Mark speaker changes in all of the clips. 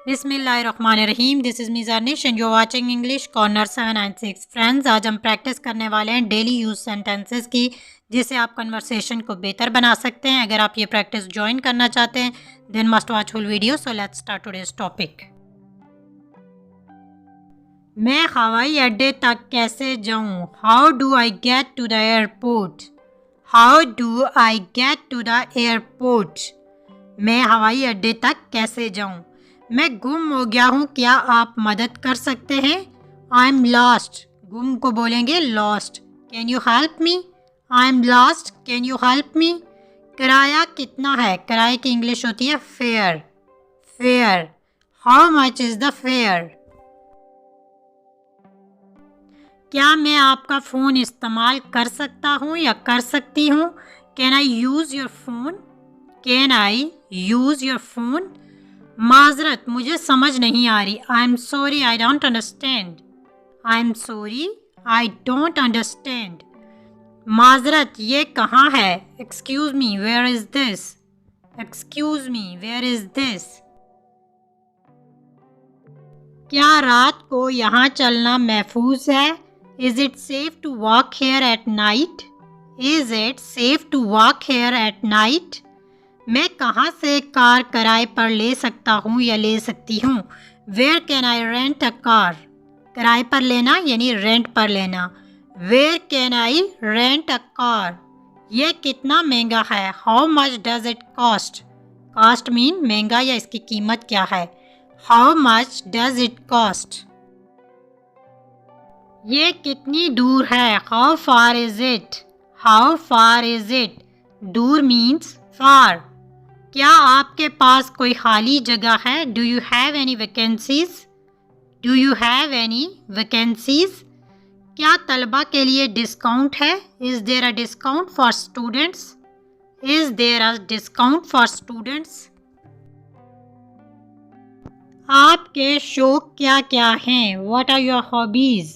Speaker 1: बिस्मिल्लाहिर्रहमानिर्रहीम। This is me Zanish and you are watching English corner 796। Friends, आज हम practice करने वाले हैं डेली यूज सेंटेंसेस की, जिससे आप कन्वर्सेशन को बेहतर बना सकते हैं। अगर आप ये प्रैक्टिस ज्वाइन करना चाहते हैं then must watch full video. So let's start today's topic. मैं हवाई अड्डे तक कैसे जाऊँ? How do I get to the airport? How do I get to the airport? मैं हवाई अड्डे तक कैसे जाऊँ? मैं गुम हो गया हूँ, क्या आप मदद कर सकते हैं? I am lost. गुम को बोलेंगे lost. Can you help me? I am lost, can you help me? किराया कितना है? किराए की इंग्लिश होती है fair. Fair, how much is the fair? क्या मैं आपका फ़ोन इस्तेमाल कर सकता हूँ या कर सकती हूँ? Can I use your phone? Can I use your phone? माजरत, मुझे समझ नहीं आ रही। I am sorry, I don't understand. I am sorry, I don't understand. माजरत, ये कहाँ है? Excuse me, where is this? Excuse me, where is this? क्या रात को यहाँ चलना महफूज है? Is it safe to walk here at night? Is it safe to walk here at night? मैं कहाँ से कार किराए पर ले सकता हूँ या ले सकती हूँ? Where can I rent a car? किराए पर लेना यानी रेंट पर लेना। Where can I rent a car? ये कितना महंगा है? How much does it cost? Cost mean महंगा या इसकी कीमत क्या है। How much does it cost? ये कितनी दूर है? How far is it? How far is it? दूर मीन्स फार। क्या आपके पास कोई खाली जगह है? Do you have any vacancies? Do you have any vacancies? क्या तलबा के लिए डिस्काउंट है? Is there a discount for students? Is there a discount for students? आपके शौक क्या क्या हैं? What are your hobbies?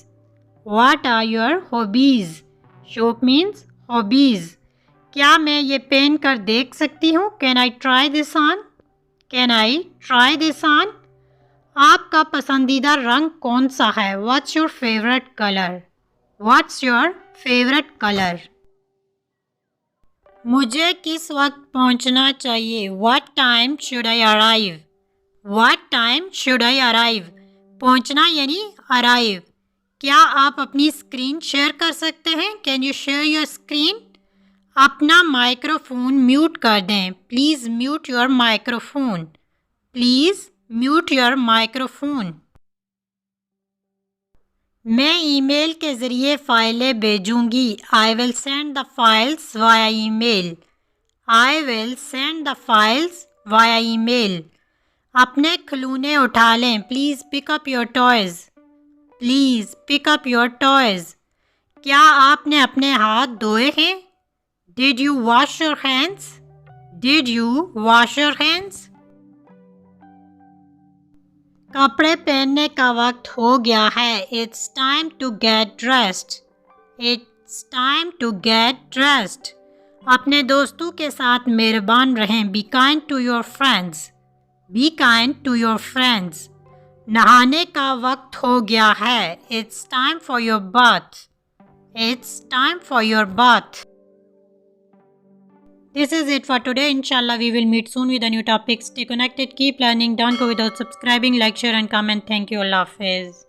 Speaker 1: What are your hobbies? शौक मीन्स हॉबीज़। क्या मैं ये पहन कर देख सकती हूँ? Can I try this on? Can I try this on? आपका पसंदीदा रंग कौन सा है? What's your favourite colour? What's your favourite colour? मुझे किस वक्त पहुँचना चाहिए? What time should I arrive? What time should I arrive? पहुँचना यानी अराइव। क्या आप अपनी स्क्रीन शेयर कर सकते हैं? Can you share your screen? अपना माइक्रोफोन म्यूट कर दें। Please mute your microphone. Please mute your microphone. मैं ईमेल के ज़रिए फ़ाइलें भेजूंगी। I will send the files via email. I will send the files via email. अपने खिलौने उठा लें। Please pick up your toys. Please pick up your toys. क्या आपने अपने हाथ धोए हैं? Did you wash your hands? Did you wash your hands? कपड़े पहनने का वक्त हो गया है। It's time to get dressed. It's time to get dressed. अपने दोस्तों के साथ मेहरबान रहें। Be kind to your friends. Be kind to your friends. नहाने का वक्त हो गया है। It's time for your bath. It's time for your bath. This is it for today. Inshallah, we will meet soon with a new topic. Stay connected, keep learning. Don't go without subscribing, like, share and comment. Thank you. Allah Hafiz.